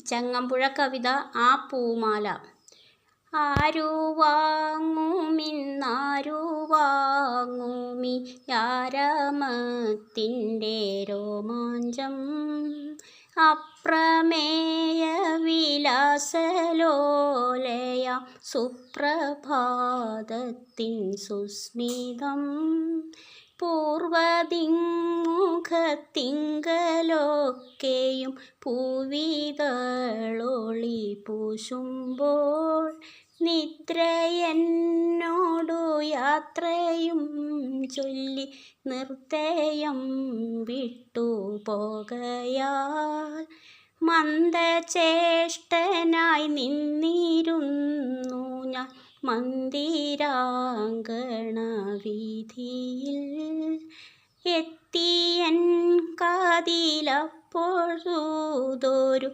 ചങ്ങമ്പുഴ കവിത ആ പൂമാല. ആരു വാങ്ങുമിന്നാരു വാങ്ങുമി യാരമത്തിൻ്റെ രോമാഞ്ചം, അപ്രമേയ വിലാസലോലയ സുപ്രഭാതത്തിൻ സുസ്മിതം, പൂർവദിങ്ങുഖത്തിങ്കലൊക്കെയും പൂവിതളൊളി പൂശുമ്പോൾ, നിദ്രയെന്നോടു യാത്രയും ചൊല്ലി നിർദ്ദയം വിട്ടു പോകയാൽ, മന്ദചേഷ്ടനായി നിന്നിരുന്നു ഞാൻ മന്ദിരാങ്കണവീഥിയിൽ. എത്തിയൻ കാതിലപ്പോഴുതൊരു